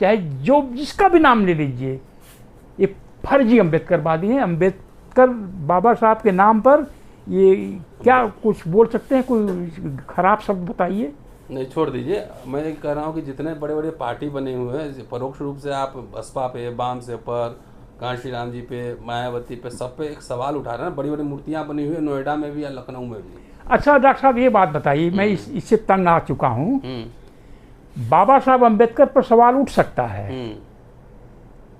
चाहे जो जिसका भी नाम ले लीजिए, ये फर्जी अम्बेडकरवादी हैं। अम्बेडकर बाबा साहब के नाम पर ये क्या कुछ बोल सकते हैं? कोई खराब शब्द बताइए। नहीं, छोड़ दीजिए। मैं ये कह रहा हूँ कि जितने बड़े बड़े पार्टी बने हुए हैं, परोक्ष रूप से आप बसपा पे, बाम से पर, कांशी राम जी पे, मायावती पे, सब पे एक सवाल उठा रहे हैं। बड़ी बड़ी मूर्तियाँ बनी हुई है नोएडा में भी या लखनऊ में भी। अच्छा डॉक्टर साहब, ये बात बताइए, मैं इससे तंग आ चुका हूँ। बाबा साहब अम्बेडकर पर सवाल उठ सकता है,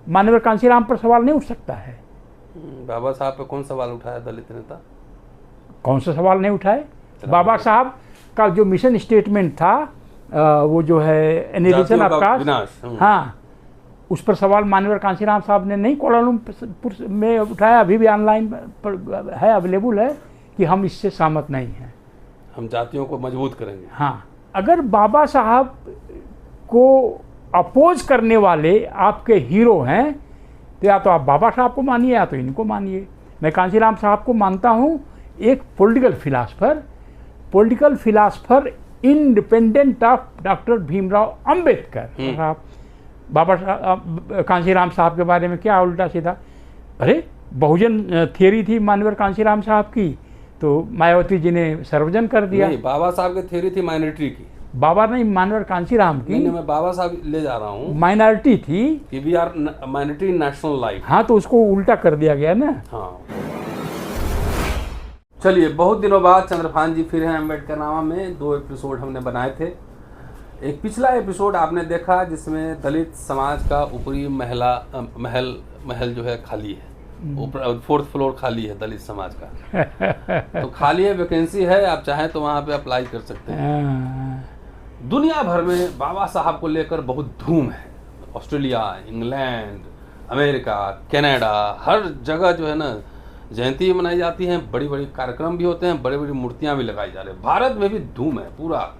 माननीय कांशीराम पर सवाल नहीं उठ सकता है। बाबा साहब पे कौन सवाल उठाया दलित नेता? कौन सा सवाल नहीं उठाए? बाबा साहब का जो मिशन स्टेटमेंट था, वो जो है एनिहिलेशन ऑफ कास्ट, हाँ, उस पर सवाल माननीय कांशीराम साहब ने नहीं कोलालमपुर में उठाया। अभी भी ऑनलाइन पर है, अवेलेबल है कि हम इससे सहमत नहीं हैं, हम जातियों को मजबूत करेंगे। हाँ, अगर बाबा साहब को अपोज करने वाले आपके हीरो हैं तो या तो आप बाबा साहब को मानिए या तो इनको मानिए। मैं कांशीराम साहब को मानता हूँ एक political philosopher independent of doctor Bhimrao Ambedkar साहब। बाबा साहब कांशीराम साहब के बारे में क्या उल्टा सीधा, अरे बहुजन थियरी थी माननीय कांशीराम साहब की, तो मायावती जी ने सर्वजन कर दिया। नहीं, बाबा साहब की थियरी थी माइनॉरिटी की। बाबा नहीं, माननीय कांशीराम की। नहीं, मैं बाबा साहब ले जा रहा हूँ। माइनॉरिटी थी कि we are minority national life. हाँ, तो उसको उल्टा कर दिया गया ना। हाँ, चलिए, बहुत दिनों बाद चंद्रभान जी फिर हैं अम्बेडकरनामा में। 2 एपिसोड हमने बनाए थे। एक पिछला एपिसोड आपने देखा जिसमें दलित समाज का ऊपरी महल जो है खाली है, ऊपर 4th फ्लोर खाली है दलित समाज का। तो खाली है, वैकेंसी है, आप चाहें तो वहाँ पे अप्लाई कर सकते हैं। दुनिया भर में बाबा साहब को लेकर बहुत धूम है। ऑस्ट्रेलिया, इंग्लैंड, अमेरिका, कनाडा, हर जगह जो है ना जयंती मनाई जाती है, बड़ी बड़ी कार्यक्रम भी होते हैं, बड़ी बड़ी मूर्तियां भी लगाई जा रही है। भारत में भी धूम है, पूरा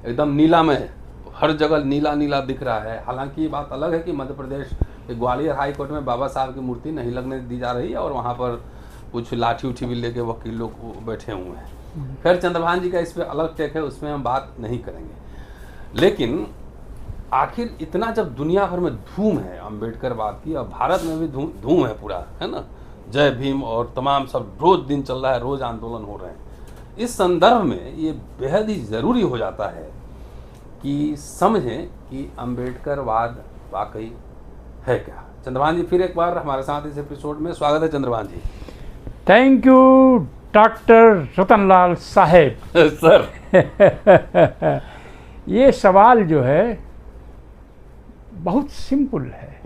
एकदम नीला में, हर जगह नीला नीला दिख रहा है। हालांकि ये बात अलग है कि मध्य प्रदेश के ग्वालियर हाई कोर्ट में बाबा साहब की मूर्ति नहीं लगने दी जा रही है और वहाँ पर कुछ लाठी उठी भी लेके वकील लोग बैठे हुए हैं। फिर चंद्रभान जी का इस पर अलग टेक है, उसमें हम बात नहीं करेंगे। लेकिन आखिर इतना जब दुनिया भर में धूम है अम्बेडकरवाद की, और भारत में भी धूम है पूरा, है ना, जय भीम और तमाम सब रोज दिन चल रहा है, रोज आंदोलन हो रहे हैं। इस संदर्भ में ये बेहद ही ज़रूरी हो जाता है कि समझें कि अम्बेडकरवाद वाकई है क्या। चंद्रभान जी फिर एक बार हमारे साथ इस एपिसोड में स्वागत है। Chandrabhan ji, thank you doctor Ratanlal साहेब। सर ये सवाल जो है बहुत सिंपल है,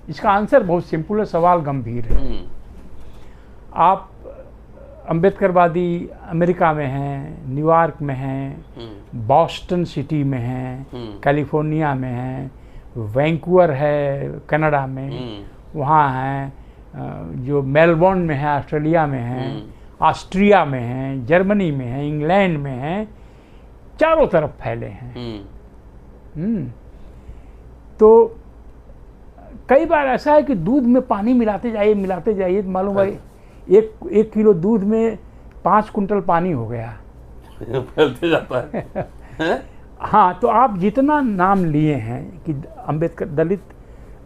इसका आंसर बहुत सिंपल है, सवाल गंभीर है। आप अम्बेडकरवादी अमेरिका में हैं, न्यूयॉर्क में हैं, बॉस्टन सिटी में हैं, कैलिफोर्निया में हैं, वैंकूवर है कनाडा में, वहाँ हैं, जो मेलबोर्न में है ऑस्ट्रेलिया में हैं, ऑस्ट्रिया में हैं, जर्मनी में हैं, इंग्लैंड में हैं, चारों तरफ फैले हैं। तो कई बार ऐसा है कि दूध में पानी मिलाते जाइए तो मालूम है एक किलो दूध में 5 कुंटल पानी हो गया। फैलते जाता है। हाँ, तो आप जितना नाम लिए हैं कि दलित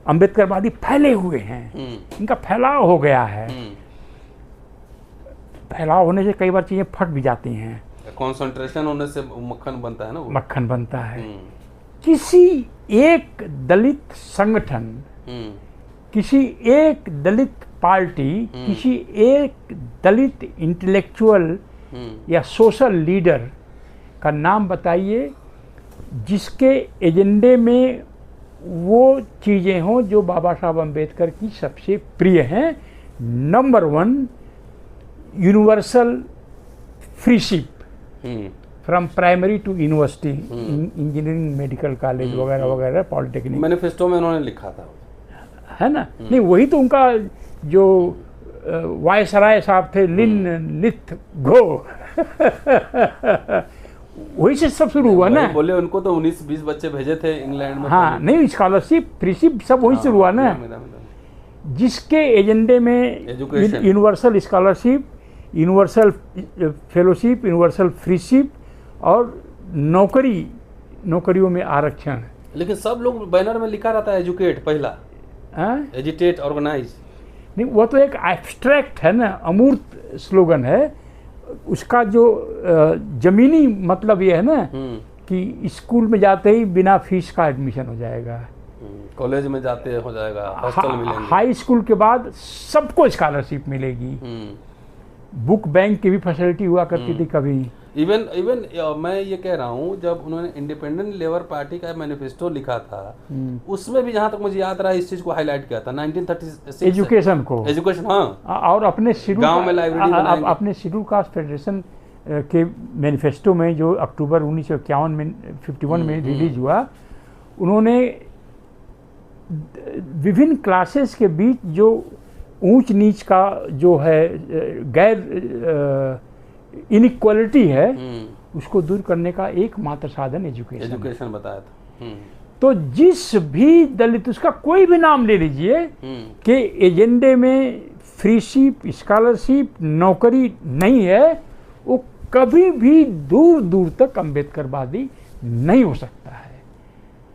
अम्बेडकरवादी फैले हुए हैं, इनका फैलाव हो गया है। फैलाव होने से कई बार चीज़ें फट भी जाती हैं। कंसंट्रेशन होने से मक्खन बनता है ना, मक्खन बनता है। किसी एक दलित संगठन, किसी एक दलित पार्टी, किसी एक दलित इंटेलेक्चुअल या सोशल लीडर का नाम बताइए जिसके एजेंडे में वो चीज़ें हों जो बाबा साहब अम्बेडकर की सबसे प्रिय हैं। Number 1, universal freeship from primary to university, engineering, medical college वगैरह वगैरह, पॉलिटेक्निक। मैनिफेस्टो में उन्होंने लिखा था, है ना। नहीं, वही तो उनका जो वायसराय साहब थे, लिन लिथ घो वही से सब शुरू हुआ ना। बोले उनको तो 19-20 बच्चे भेजे थे इंग्लैंड में। हाँ, नहीं, स्कॉलरशिप, फ्रीशिप सब वही से हुआ ना, जिसके एजेंडे में universal scholarship, universal fellowship, universal freeship और नौकरियों में आरक्षण, लेकिन सब लोग बैनर में लिखा रहता है एजुकेट पहला, एजिटेट, ऑर्गेनाइज। नहीं, वो तो एक एब्स्ट्रैक्ट है ना, अमूर्त स्लोगन है। उसका जो जमीनी मतलब ये है ना कि स्कूल में जाते ही बिना फीस का एडमिशन हो जाएगा, कॉलेज में जाते हो जाएगा, हॉस्टल मिलेंगे, हाई स्कूल के बाद सबको स्कॉलरशिप मिलेगी, बुक बैंक की भी फैसिलिटी हुआ करती थी कभी। इवन मैं ये कह रहा हूँ, जब उन्होंने इंडिपेंडेंट लेबर पार्टी का मैनिफेस्टो लिखा था, उसमें भी जहाँ तक मुझे याद रहा है इस चीज को हाईलाइट किया था 1936 एजुकेशन को, एजुकेशन, हाँ, और अपने गांव में लाइब्रेरी बनाएंगे। अपने शेड्यूल कास्ट फेडरेशन के मैनिफेस्टो में जो अक्टूबर 1951 में 51 में रिलीज हुआ, उन्होंने विभिन्न क्लासेस के बीच जो ऊंच नीच का जो है गैर इनइक्वालिटी है, उसको दूर करने का एकमात्र साधन एजुकेशन बताया था। तो जिस भी दलित, उसका कोई भी नाम ले लीजिए, कि एजेंडे में फ्रीशिप, स्कॉलरशिप, नौकरी नहीं है, वो कभी भी दूर दूर तक अम्बेडकरवादी नहीं हो सकता है।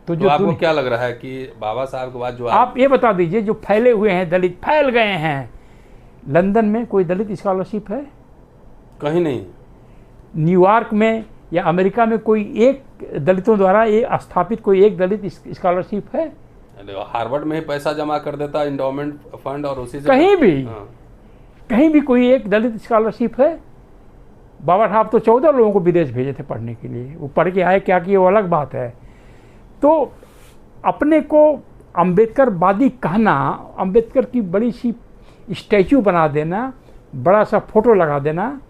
तो जो आपको क्या लग रहा है कि बाबा साहब के बाद जो आप ये बता दीजिए, जो फैले हुए हैं दलित, फैल गए हैं, लंदन में कोई दलित स्कॉलरशिप है? कहीं नहीं। न्यूयॉर्क में या अमेरिका में कोई एक दलितों द्वारा ये स्थापित कोई एक दलित स्कॉलरशिप है? हार्वर्ड में ही पैसा जमा कर देता इंडोमेंट फंड, और उसी से कहीं भी कोई एक दलित स्कॉलरशिप है? बाबा साहब तो 14 लोगों को विदेश भेजे थे पढ़ने के लिए, वो पढ़ के आए क्या कि वो अलग बात है। तो अपने को अम्बेडकरवादी कहना, अम्बेडकर की बड़ी सी स्टैचू बना देना, बड़ा सा फोटो लगा देना,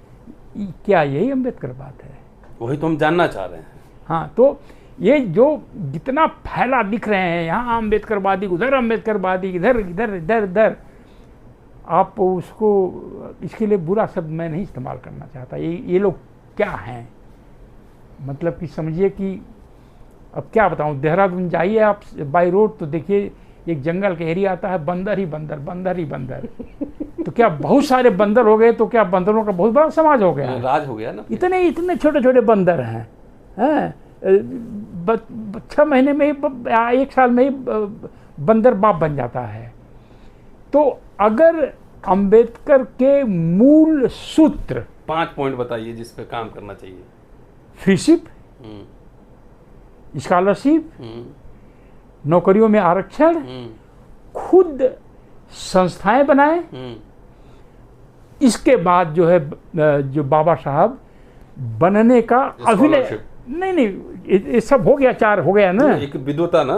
क्या यही अम्बेडकरवाद है? वही तो हम जानना चाह रहे हैं। हाँ, तो ये जो जितना फैला दिख रहे हैं, यहाँ अम्बेडकरवादी, उधर अम्बेडकरवादी, इधर इधर इधर इधर, आप उसको, इसके लिए बुरा शब्द मैं नहीं इस्तेमाल करना चाहता। ये लोग क्या हैं, मतलब कि समझिए कि अब क्या बताऊँ, देहरादून जाइए आप बाई रोड तो देखिए एक जंगल का एरिया आता है, बंदर ही बंदर, बंदर ही बंदर। तो क्या बहुत सारे बंदर हो गए, तो क्या बंदरों का बहुत बड़ा समाज हो गया, राज हो गया ना? इतने छोटे छोटे बंदर हैं, 6 महीने में ही, 1 साल में ही बंदर बाप बन जाता है। तो अगर अंबेडकर के मूल सूत्र 5 पॉइंट बताइए जिस पे काम करना चाहिए। फ्रीशिप, स्कॉलरशिप, नौकरियों में आरक्षण, खुद संस्थाएं बनाएं, इसके बाद जो है जो बाबा साहब बनने का अभिनय, नहीं ये सब हो गया, 4 हो गया ना। एक विद्वता ना,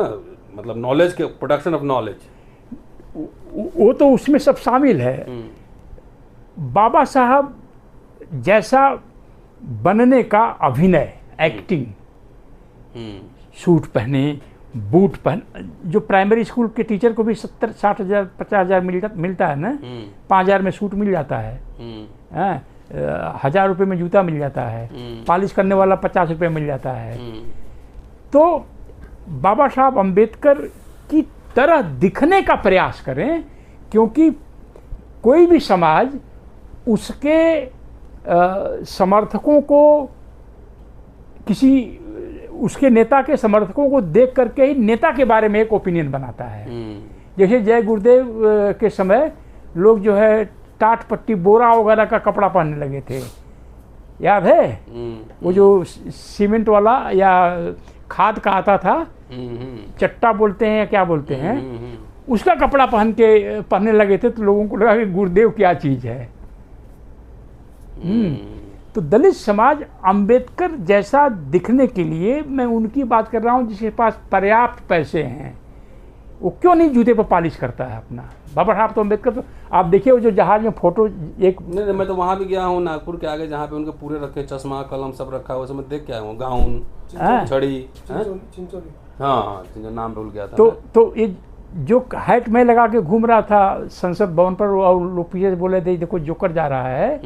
मतलब नॉलेज के, प्रोडक्शन ऑफ नॉलेज, वो तो उसमें सब शामिल है। बाबा साहब जैसा बनने का अभिनय, एक्टिंग, सूट पहने, बूट पहन, जो प्राइमरी स्कूल के टीचर को भी 70-60 हज़ार 50 हज़ार मिलता है ना, 5 हज़ार में सूट मिल जाता है, 1000 रुपये में जूता मिल जाता है, पॉलिश करने वाला 50 रुपये मिल जाता है। तो बाबा साहब अम्बेडकर की तरह दिखने का प्रयास करें, क्योंकि कोई भी समाज उसके समर्थकों को, किसी उसके नेता के समर्थकों को देख करके ही नेता के बारे में एक ओपिनियन बनाता है। जैसे जय गुरुदेव के समय लोग जो है टाट पट्टी, बोरा वगैरह का कपड़ा पहनने लगे थे, याद है? वो जो सीमेंट वाला या खाद का आता था, चट्टा बोलते हैं या क्या बोलते हैं, उसका कपड़ा पहनने लगे थे, तो लोगों को लगा कि गुरुदेव क्या चीज़ है। तो दलित समाज अंबेडकर जैसा दिखने के लिए, मैं उनकी बात कर रहा हूँ जिसके पास पर्याप्त पैसे हैं, वो क्यों नहीं जूते पर पॉलिश करता है अपना? बाबा साहब तो अम्बेडकर, तो आप देखिए वो जो जहाज में फोटो, एक नहीं, मैं तो वहाँ भी गया हूँ नागपुर के आगे, जहाँ पे उनके पूरे रखे, चश्मा कलम सब रखा हुआ, मैं देख के आया हूँ, गाउन, छड़ी, हाँ नाम भूल गया था। तो ये जो हैट में लगा के घूम रहा था संसद भवन पर, और लोग पीछे बोले थे देखो जोकर जा रहा है,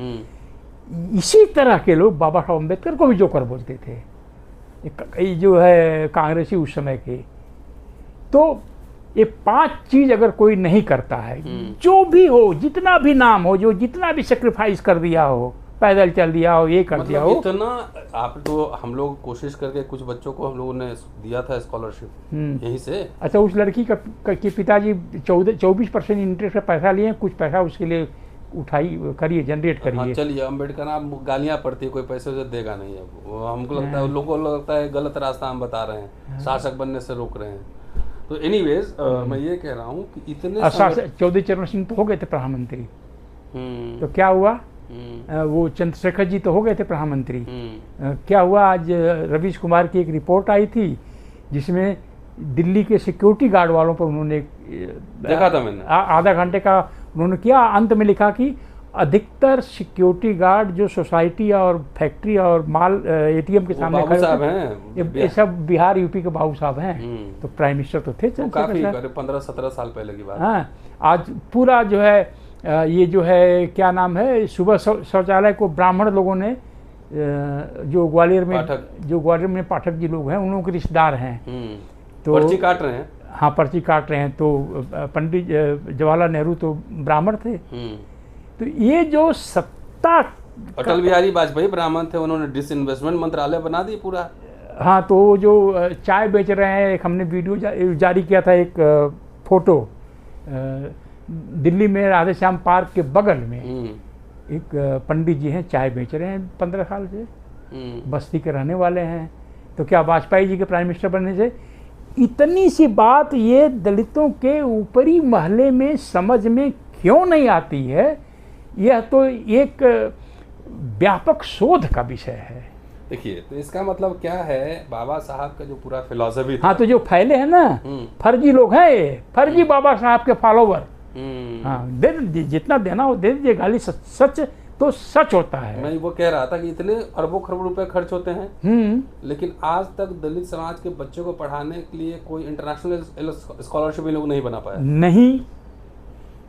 इसी तरह के लोग बाबा साहब अम्बेडकर को भी जोकर बोलते थे, ये जो है कांग्रेसी उस समय के। तो ये 5 चीज अगर कोई नहीं करता है, जो भी हो, जितना भी नाम हो, जो जितना भी सेक्रीफाइस कर दिया हो, पैदल चल दिया हो, ये कर दिया हो। इतना आप तो हम लोग कोशिश करके कुछ बच्चों को हम लोगों ने दिया था स्कॉलरशिप यहीं से। अच्छा, उस लड़की के पिताजी 24% इंटरेस्ट का पैसा लिए, कुछ पैसा उसके लिए उठाई करिए, जनरेट करिए। हाँ, चलिए अम्बेडकर आप गालियाँ पड़ती है, कोई पैसे से देगा नहीं है, हमको लगता है लोगों को लगता है गलत रास्ता हम बता रहे हैं, शासक बनने से रोक रहे हैं। तो एनीवेज मैं ये कह रहा हूँ कि इतने चौधरी चरण सिंह तो हो गए थे प्रधानमंत्री, तो क्या हुआ? वो चंद्रशेखर जी तो हो गए थे प्रधानमंत्री, क्या हुआ? आज रवीश कुमार की एक रिपोर्ट आई थी जिसमें दिल्ली के सिक्योरिटी गार्ड वालों पर उन्होंने देखा था मैंने, आधा घंटे का उन्होंने किया, अंत में लिखा कि अधिकतर सिक्योरिटी गार्ड जो सोसाइटी और फैक्ट्री और माल एटीएम के सामने खड़े हैं, ये सब बिहार यूपी के बाबू साहब हैं। तो प्राइम मिनिस्टर तो थे काफी 15-17 साल पहले की बात। हाँ, आज पूरा जो है ये जो है क्या नाम है, सुबह शौचालय को ब्राह्मण लोगों ने जो ग्वालियर में पाठक जी लोग हैं, उन लोगों के रिश्तेदार हैं, तो पर्ची काट रहे हैं। हाँ, पर्ची काट रहे हैं। तो पंडित जवाहरलाल नेहरू तो ब्राह्मण थे। तो ये जो सत्ता, अटल बिहारी वाजपेयी ब्राह्मण थे, उन्होंने डिसइन्वेस्टमेंट मंत्रालय बना दी पूरा। हाँ, तो जो चाय बेच रहे हैं, एक हमने वीडियो जारी किया था, एक फोटो दिल्ली में राधे श्याम पार्क के बगल में एक पंडित जी हैं, चाय बेच रहे हैं 15 साल से, बस्ती के रहने वाले हैं। तो क्या वाजपेयी जी के प्राइम मिनिस्टर बनने से इतनी सी बात ये दलितों के ऊपरी महले में समझ में क्यों नहीं आती है? यह तो एक व्यापक शोध का विषय है। देखिए, तो इसका मतलब क्या है, बाबा साहब का जो पूरा फिलॉसफी, हाँ, तो जो फैले हैं ना, फर्जी लोग हैं ये, फर्जी बाबा साहब के फॉलोवर। हाँ, जितना देना हो दे दीजिए, गाली सच तो सच होता है। मैं वो कह रहा था कि इतने अरबों खरबों रुपए खर्च होते हैं, लेकिन आज तक दलित समाज के बच्चों को पढ़ाने के लिए कोई इंटरनेशनल स्कॉलरशिप लोग नहीं बना पाया। नहीं,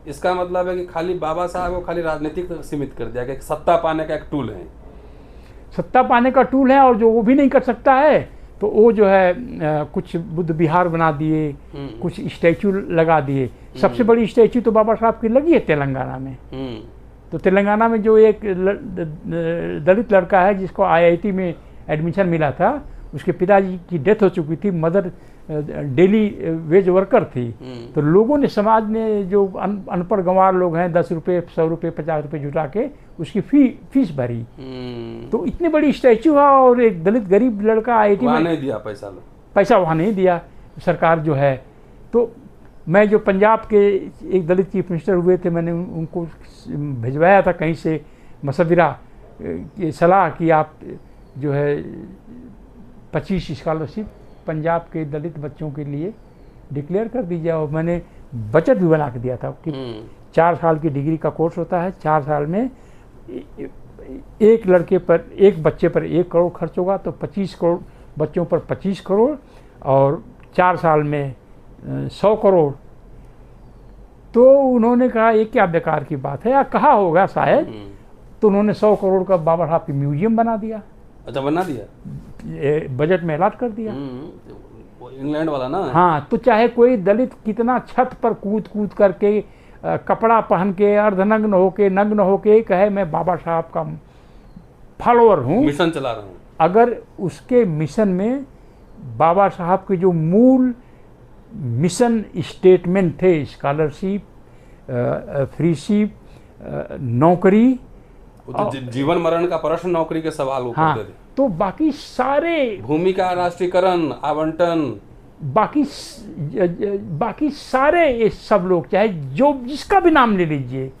इसका मतलब है कि खाली बाबा साहब को खाली राजनीतिक सीमित कर दिया गया, सत्ता पाने का एक टूल है। सत्ता पाने का टूल है, और जो वो भी नहीं कर सकता है तो वो जो है कुछ बुद्ध विहार बना दिए, कुछ स्टैचू लगा दिए। सबसे बड़ी स्टैचू तो बाबा साहब की लगी है तेलंगाना में। तो तेलंगाना में जो एक दलित लड़का है जिसको IIT में एडमिशन मिला था, उसके पिताजी की डेथ हो चुकी थी, मदर डेली वेज वर्कर थी। तो लोगों ने, समाज ने, जो अनपढ़ गंवार लोग हैं, 10 रुपये 100 रुपये 50 रुपये जुटा के उसकी फीस भरी। तो इतनी बड़ी स्टैचू है, और एक दलित गरीब लड़का IIT में नहीं दिया पैसा वहाँ नहीं दिया सरकार जो है। तो मैं जो पंजाब के एक दलित चीफ मिनिस्टर हुए थे, मैंने उनको भिजवाया था कहीं से मशवरा की सलाह कि आप जो है 25 स्कॉलरशिप पंजाब के दलित बच्चों के लिए डिक्लेयर कर दीजिए। और मैंने बजट भी बना के दिया था कि 4 साल की डिग्री का कोर्स होता है, 4 साल में एक लड़के पर, एक बच्चे पर 1 करोड़ खर्च होगा, तो 25 करोड़ बच्चों पर 25 करोड़, और 4 साल में 100 करोड़। तो उन्होंने कहा ये क्या बेकार की बात है, या कहा होगा शायद। तो उन्होंने 100 करोड़ का बाबा साहब की म्यूजियम बना दिया। अच्छा, बना दिया, बजट में अलॉट कर दिया। इंग्लैंड वाला ना। हाँ, तो चाहे कोई दलित कितना छत पर कूद करके कपड़ा पहन के अर्धनग्न होके, नग्न होके कहे मैं बाबा साहब का फॉलोअर हूँ, मिशन चला रहा हूँ, अगर उसके मिशन में बाबा साहब के जो मूल मिशन स्टेटमेंट थे, स्कॉलरशिप, फ्रीशिप, नौकरी, तो जीवन मरण का प्रश्न, नौकरी के सवाल वो करते थे। तो बाकी सारे, भूमि का राष्ट्रीयकरण, आवंटन, बाकी सारे ये सब लोग, चाहे जो जिसका भी नाम ले लीजिए,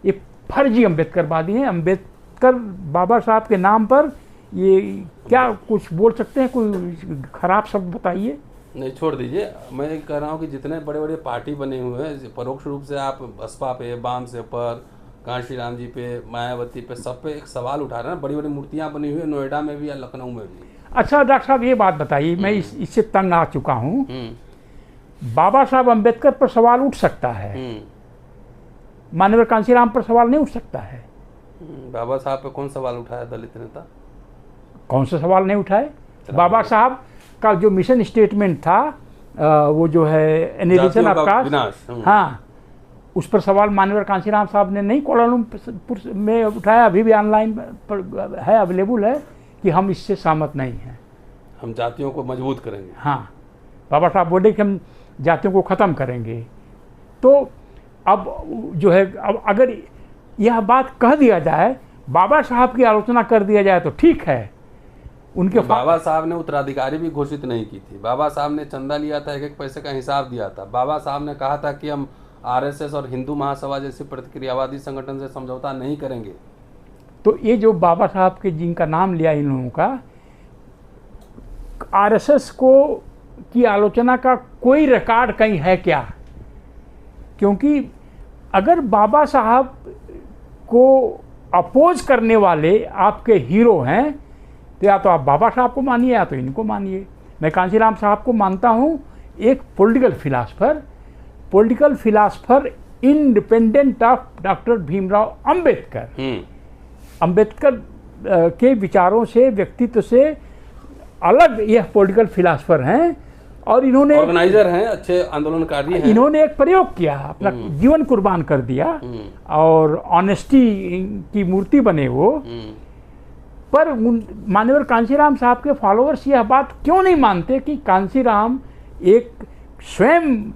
ये फर्जी अम्बेडकरवादी हैं। अम्बेडकर बाबा साहब के नाम पर ये क्या कुछ बोल सकते हैं? कोई खराब शब्द बताइए। नहीं, छोड़ दीजिए। मैं कह रहा हूँ कि जितने बड़े बड़े पार्टी बने हुए हैं, परोक्ष रूप से आप बसपा पे, बाम से पर, कांशी राम जी पे, मायावती पे, सब पे एक सवाल उठा रहे हैं। बड़ी बड़ी मूर्तियाँ बनी हुई है नोएडा में भी या लखनऊ में भी। अच्छा डॉक्टर साहब, ये बात बताइए, मैं इससे तंग आ चुका हूँ। बाबा साहब अम्बेडकर पर सवाल उठ सकता है, माननीय कांशीराम पर सवाल नहीं उठ सकता है। बाबा साहब पे कौन सवाल उठाया दलित नेता? कौन सा सवाल नहीं उठाए? बाबा साहब का जो मिशन स्टेटमेंट था, वो जो है एनिहिलेशन ऑफ कास्ट, हाँ, उस पर सवाल मान्यवर कांशीराम साहब ने नहीं कोलालमपुर में उठाया, अभी भी ऑनलाइन पर है, अवेलेबल है, कि हम इससे सहमत नहीं हैं, हम जातियों को मजबूत करेंगे। हाँ, बाबा साहब बोले कि हम जातियों को ख़त्म करेंगे। तो अब जो है, अब अगर यह बात कह दिया जाए, बाबा साहब की आलोचना कर दिया जाए तो ठीक है। उनके बाबा साहब ने उत्तराधिकारी भी घोषित नहीं की थी, बाबा साहब ने चंदा लिया था, एक एक पैसे का हिसाब दिया था। बाबा साहब ने कहा था कि हम आरएसएस और हिंदू महासभा जैसे प्रतिक्रियावादी संगठन से समझौता नहीं करेंगे। तो ये जो बाबा साहब के जिनका नाम लिया इन लोगों का, आरएसएस को की आलोचना का कोई रिकॉर्ड कहीं है क्या? क्योंकि अगर बाबा साहब को अपोज करने वाले आपके हीरो हैं, तो या तो आप बाबा साहब को मानिए या तो इनको मानिए। मैं कांशीराम साहब को मानता हूँ एक political philosopher independent of doctor Bhimrao Ambedkar. Ambedkar के विचारों से, व्यक्तित्व से अलग यह पॉलिटिकल फिलासफर हैं, और इन्होंने ऑर्गेनाइजर हैं, अच्छे आंदोलनकारी हैं। इन्होंने एक प्रयोग किया, अपना जीवन कुर्बान कर दिया, और ऑनेस्टी की मूर्ति बने वो। पर मान्यवर कांशीराम साहब के फॉलोअर्स यह बात क्यों नहीं मानते कि कांशीराम एक स्वयं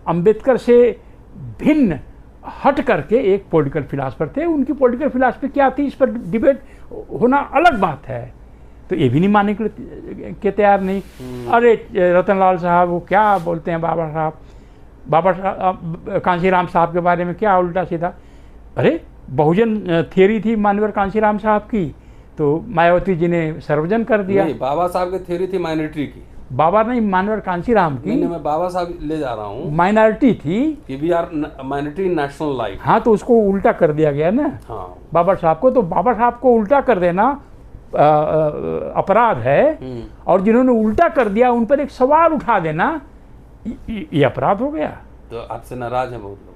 अंबेडकर से भिन्न हट करके एक पॉलिटिकल फिलासफर थे। उनकी पॉलिटिकल फिलासफी क्या थी, इस पर डिबेट होना अलग बात है। तो ये भी नहीं मानने के तैयार नहीं। अरे रतनलाल साहब वो क्या बोलते हैं बाबा साहब कांशीराम साहब के बारे में, क्या उल्टा सीधा। अरे बहुजन थियरी थी मान्यवर कांशीराम साहब की, तो मायावती जी ने सर्वजन कर दिया। नहीं, बाबा साहब की थियरी थी माइनॉरिटी की। बाबा नहीं, मान्यवर कांशीराम की। नहीं, मैं बाबा साहब ले जा रहा हूँ। माइनॉरिटी थी कि we are minority national life. हाँ, तो उसको उल्टा कर दिया गया ना। हाँ, बाबा साहब को, तो बाबा साहब को उल्टा कर देना अपराध है, और जिन्होंने उल्टा कर दिया उन पर एक सवाल उठा देना ये अपराध हो गया। तो आपसे नाराज है बहुत लोग।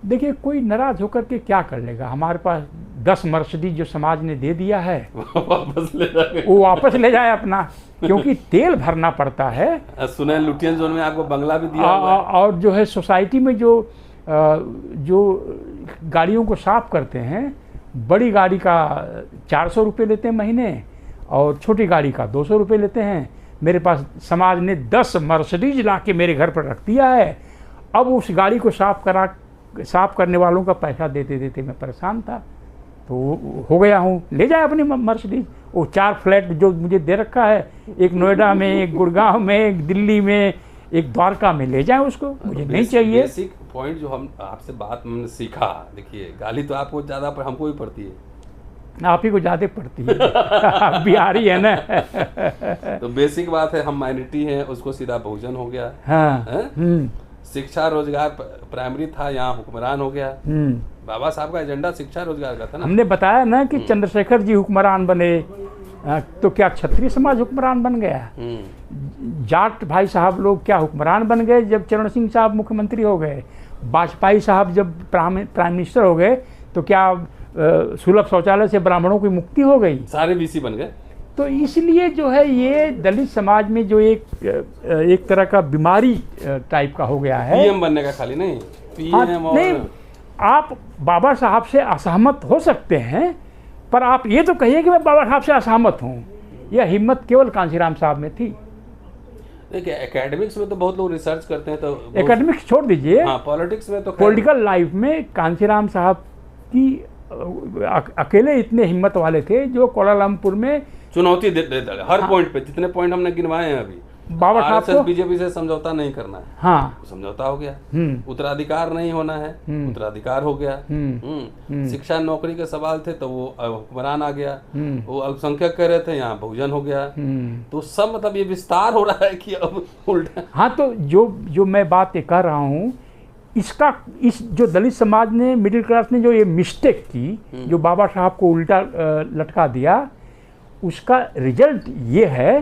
देखिए, कोई नाराज होकर के क्या कर लेगा? हमारे पास 10 मर्सिडीज जो समाज ने दे दिया है वापस ले जाए, वो वापस ले जाए अपना, क्योंकि तेल भरना पड़ता है। सुने लुटियन जोन में आपको बंगला भी दिया और जो है सोसाइटी में जो गाड़ियों को साफ करते हैं, बड़ी गाड़ी का 400 रुपये लेते हैं महीने, और छोटी गाड़ी का 200 रुपये लेते हैं। मेरे पास समाज ने 10 मर्सिडीज ला के मेरे घर पर रख दिया है। अब उस गाड़ी को साफ करने वालों का पैसा देते देते मैं परेशान था, तो हो गया हूँ। ले जाए अपनी मर्सिडीज। वो 4 फ्लैट जो मुझे दे रखा है, एक नोएडा में, एक गुड़गांव में, एक दिल्ली में, एक द्वारका में, ले जाए उसको, मुझे नहीं चाहिए। बेसिक पॉइंट जो हम आपसे बात हमने सीखा, देखिए गाली तो आपको ज़्यादा पर हमको भी पड़ती है, आप ही को ज़्यादा पड़ती है बिहारी है ना। तो बेसिक बात है, हम माइनॉरिटी हैं, उसको सीधा बहुजन हो गया। हाँ, शिक्षा रोजगार प्राइमरी था, यहाँ हुक्मरान हो गया। बाबा साहब का एजेंडा शिक्षा रोजगार का था ना। हमने बताया ना कि चंद्रशेखर जी हुक्मरान बने, तो क्या क्षत्रिय समाज हुक्मरान बन गया? जाट भाई साहब लोग क्या हुक्मरान बन गए जब चरण सिंह साहब मुख्यमंत्री हो गए? वाजपेयी साहब जब प्राइम मिनिस्टर हो गए, तो क्या सुलभ शौचालय से ब्राह्मणों की मुक्ति हो गई? सारे बीसी बन गए। तो इसलिए जो है ये दलित समाज में जो एक तरह का बीमारी टाइप का हो गया है। पीएम बनने का खाली नहीं, पीएम और नहीं, आप बाबा साहब से असहमत हो सकते हैं, पर आप ये तो कहिए कि मैं बाबा साहब से असहमत हूँ। यह हिम्मत केवल कांशीराम साहब में थी। देखिए, एकेडमिक्स में तो बहुत लोग रिसर्च करते हैं, तो एकेडमिक्स छोड़ दीजिए, हाँ, पॉलिटिक्स में तो पॉलिटिकल लाइफ में कांशीराम साहब की अकेले इतने हिम्मत वाले थे जो कोलालमपुर में चुनौती देते हर पॉइंट पे। जितने पॉइंट हमने गिनवाए हैं अभी, बाबा साहब को बीजेपी से समझौता नहीं करना है। हाँ, समझौता हो गया। उत्तराधिकार नहीं होना है, उत्तराधिकार हो गया। शिक्षा नौकरी के सवाल थे, तो वो हुक्मरान आ गया। वो अल्पसंख्यक कह रहे थे, यहाँ बहुजन हो गया। तो सब मतलब ये विस्तार हो रहा है कि अब उल्टा। हाँ, तो जो मैं बात ये कर रहा हूँ, इस जो दलित समाज ने, मिडिल क्लास ने जो ये मिस्टेक की, जो बाबा साहब को उल्टा लटका दिया, उसका रिजल्ट ये है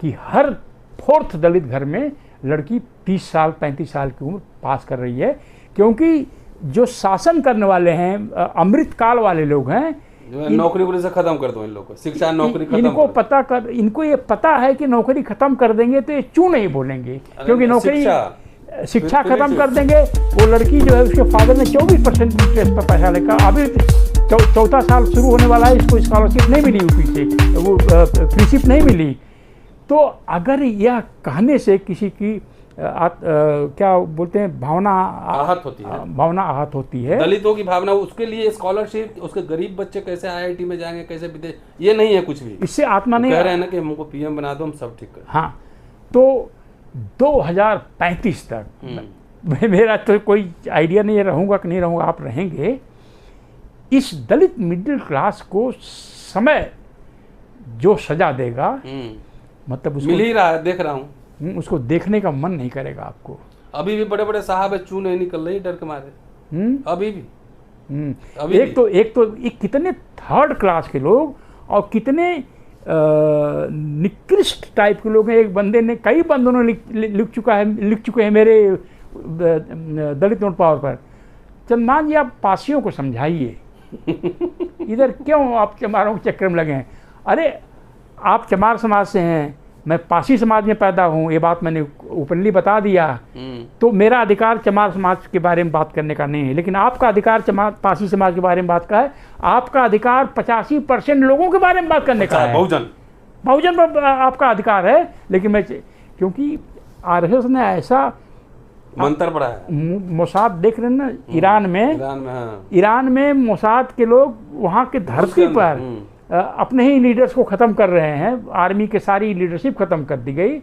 कि हर 4th दलित घर में लड़की 30 साल 35 साल की उम्र पास कर रही है। क्योंकि जो शासन करने वाले हैं, अमृतकाल वाले लोग हैं, नौकरी से खत्म कर दो इन लोगों को, शिक्षा नौकरी खत्म। इनको ये पता है कि नौकरी खत्म कर देंगे तो ये क्यों नहीं बोलेंगे, क्योंकि नौकरी शिक्षा खत्म कर देंगे। वो लड़की जो है उसके फादर ने 24% इंटरेस्ट पर पैसा लेकर, अभी चौथा साल शुरू होने वाला है, इसको स्कॉलरशिप नहीं मिली यूपी से, वो फ्रीशिप नहीं मिली। तो अगर यह कहने से किसी की क्या बोलते हैं भावना आहत होती है, भावना आहत होती है, दलितों की भावना, उसके लिए स्कॉलरशिप, उसके गरीब बच्चे कैसे आईआईटी में जाएंगे, कैसे विदेश, ये नहीं है कुछ भी। इससे आत्मा नहीं कह रहे हैं ना कि हमको पीएम बना दो, हम सब ठीक कर। हाँ, तो 2035 तक मेरा तो कोई आइडिया नहीं है, रहूँगा कि नहीं रहूँगा, आप रहेंगे। इस दलित मिडिल क्लास को समय जो सजा देगा, मतलब उसको मिल ही रहा है, देख रहा हूँ, उसको देखने का मन नहीं करेगा आपको। अभी भी बड़े बड़े साहब है, चू नहीं निकल रही डर के मारे, अभी भी। एक तो कितने थर्ड क्लास के लोग और कितने निकृष्ट टाइप के लोग हैं। एक बंदे ने, कई बंदों ने लिख चुके हैं मेरे दलित नोट पावर पर, चंदमान जी आप पासियों को समझाइए, इधर क्यों आप चमारों के चक्कर में लगे हैं। अरे आप चमार समाज से हैं, मैं पासी समाज में पैदा हूँ, ये बात मैंने ओपनली बता दिया। तो मेरा अधिकार चमार समाज के बारे में बात करने का नहीं है, लेकिन आपका अधिकार पासी समाज के बारे में बात का है। आपका अधिकार 85% लोगों के बारे में बात करने का है, बहुजन पर आपका अधिकार है। लेकिन मैं, क्योंकि आरएसएस ने ऐसा मंत्र पड़ा है, मोसाद देख रहे हैं ना ईरान में मोसाद के लोग वहाँ के धरती पर अपने ही लीडर्स को ख़त्म कर रहे हैं, आर्मी के सारी लीडरशिप ख़त्म कर दी गई।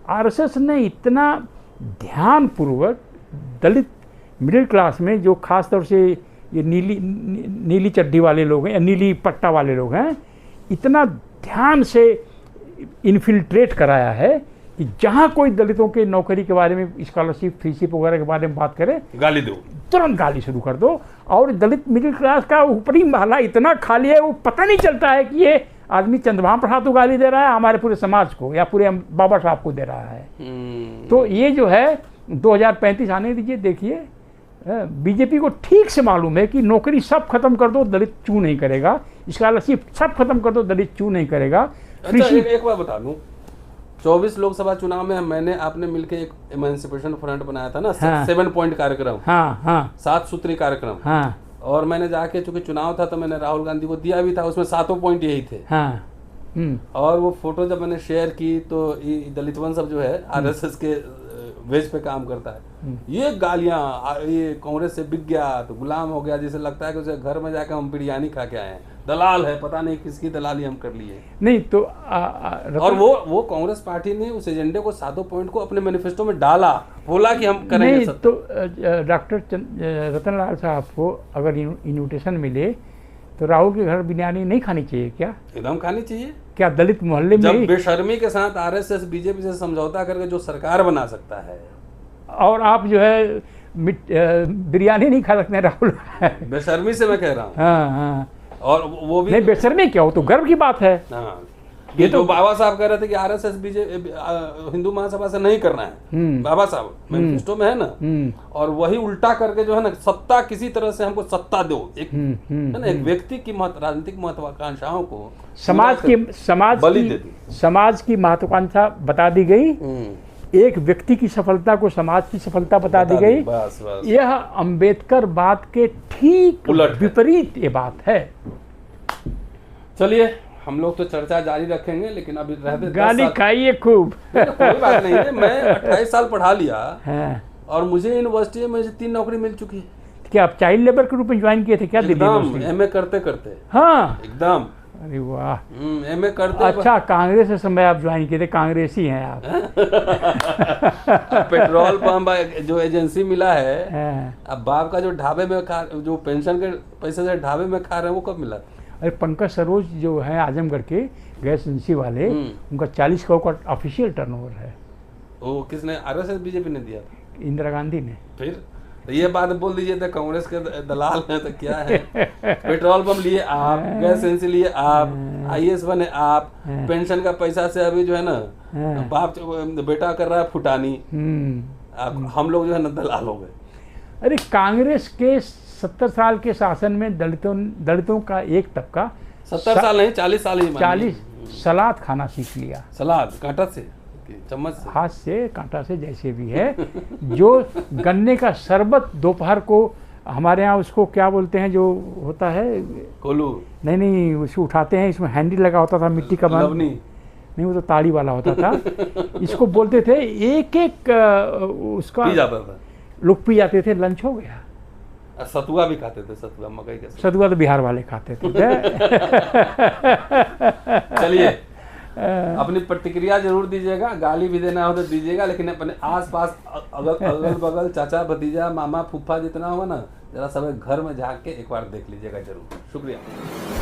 आरएसएस ने इतना ध्यानपूर्वक दलित मिडिल क्लास में, जो ख़ास तौर से ये नीली चड्डी वाले लोग हैं या नीली पट्टा वाले लोग हैं, इतना ध्यान से इन्फिल्ट्रेट कराया है कि जहाँ कोई दलितों के नौकरी के बारे में, स्कॉलरशिप, फ्रीशिप वगैरह के बारे में बात करे, गाली दो, तुरंत गाली शुरू कर दो। और दलित मिडिल क्लास का ऊपरी महला इतना खाली है, वो पता नहीं चलता है कि ये आदमी चंद्रभान प्रसाद को गाली दे रहा है, हमारे पूरे समाज को या पूरे बाबा साहब को दे रहा है। तो ये जो है 2035 आने दीजिए, देखिए बीजेपी को ठीक से मालूम है कि नौकरी सब खत्म कर दो, दलित चू नहीं करेगा, स्कॉलरशिप सब खत्म कर दो, दलित चू नहीं करेगा। अच्छा, एक बार बता दूं, 24 लोकसभा चुनाव में मैंने आपने मिलकर एक इमेंसिपेशन फ्रंट बनाया था ना, 7 पॉइंट कार्यक्रम, 7 सूत्री कार्यक्रम, और मैंने जाके, चूंकि चुनाव था तो मैंने राहुल गांधी को दिया भी था, उसमें 7 पॉइंट यही थे। और वो फोटो जब मैंने शेयर की तो दलितवन सब जो है आरएसएस के वेज पे काम करता है, ये गालियां, ये कांग्रेस से बिक गया तो गुलाम हो गया, जैसे लगता है कि उसे घर में जाकर हम बिरयानी खा के आए हैं, दलाल है, पता नहीं किसकी दलाली हम कर लिए नहीं। तो और वो कांग्रेस पार्टी ने उस एजेंडे को 7 पॉइंट को अपने मैनिफेस्टो में डाला, बोला कि हम करेंगे नहीं। तो डॉक्टर रतनलाल साहब को अगर इन्विटेशन मिले तो राहुल के घर बिरयानी नहीं खानी चाहिए क्या? एकदम खानी चाहिए। क्या दलित मोहल्ले में जब बेशर्मी के साथ आरएसएस बीजेपी से समझौता करके जो सरकार बना सकता है, और आप जो है बिरयानी नहीं खा सकते राहुल? बेशर्मी से मैं कह रहा हूँ। हाँ। और वो भी नहीं, बेशर्मी क्या हो, तो गर्व की बात है। हाँ, ये तो बाबा साहब कह रहे थे कि आरएसएस बीजेपी हिंदू महासभा से नहीं करना है, बाबा साहब मैनिफेस्टो में है ना, और वही उल्टा करके जो है ना, सत्ता किसी तरह से हमको सत्ता दो, एक है ना, एक व्यक्ति की राजनीतिक महत्वाकांक्षाओं को समाज की महत्वाकांक्षा बता दी गई, एक व्यक्ति की सफलता को समाज की सफलता बता दी गई। बस। यह अंबेडकर बात के ठीक विपरीत ये बात है। चलिए, हम लोग तो चर्चा जारी रखेंगे, लेकिन अभी रहते गाली खाइए खूब। कोई बात नहीं है, मैं 28 साल पढ़ा लिया और मुझे यूनिवर्सिटी में 3 नौकरी मिल चुकी है। क्या आप चाइल्ड लेबर के रूप में ज्वाइन किए थे क्या? एकदम एमए करते करते। हाँ, एकदम। अरे वाह, एमए करते। अच्छा, कांग्रेस से समय आप ज्वाइन किए थे, कांग्रेसी हैं आप। पेट्रोल पंप जो एजेंसी मिला है, अब बाप का जो ढाबे में जो पेंशन के पैसे से ढाबे में खा रहे हैं, वो कब मिला? अरे पंकज सरोज जो है आजमगढ़ के गैस एजेंसी वाले, उनका 40 करोड़ का ऑफिशियल टर्नओवर है। वो किसने? आरएसएस बीजेपी ने दिया था, इंदिरा गांधी ने। फिर तो ये बात बोल दीजिए तो कांग्रेस के दलाल हैं तो क्या है? पेट्रोल पंप लिए आप, गैस एजेंसी लिए आप, आईएएस बने आप, पेंशन का पैसा से अभी जो है ना बाप बेटा कर रहा है फुटानी, हम लोग जो है ना दलाल हो गए। अरे कांग्रेस के 70 साल के शासन में दलितों का एक तबका, 70 साल नहीं 40 साल ही, 40 सलाद खाना सीख लिया। सलाद कांटा से? चम्मच से? हाथ से, कांटा से, जैसे भी है। जो गन्ने का शरबत दोपहर को हमारे यहाँ उसको क्या बोलते हैं, जो होता है कोलू? नहीं, उसको उठाते हैं, इसमें हैंडल लगा होता था मिट्टी का बना, लवनी? नहीं वो तो ताड़ी वाला होता था। इसको बोलते थे, एक एक उसका पी जाता था लोग पी जाते थे। लंच हो गया। सतुआ भी खाते थे, सतुआ मकई का सतुआ तो बिहार वाले खाते थे। चलिए, अपनी प्रतिक्रिया जरूर दीजिएगा, गाली भी देना हो तो दीजिएगा, लेकिन अपने आसपास अगल बगल चाचा भतीजा मामा फूफा जितना होगा ना, जरा सब घर में जाके एक बार देख लीजिएगा जरूर। शुक्रिया।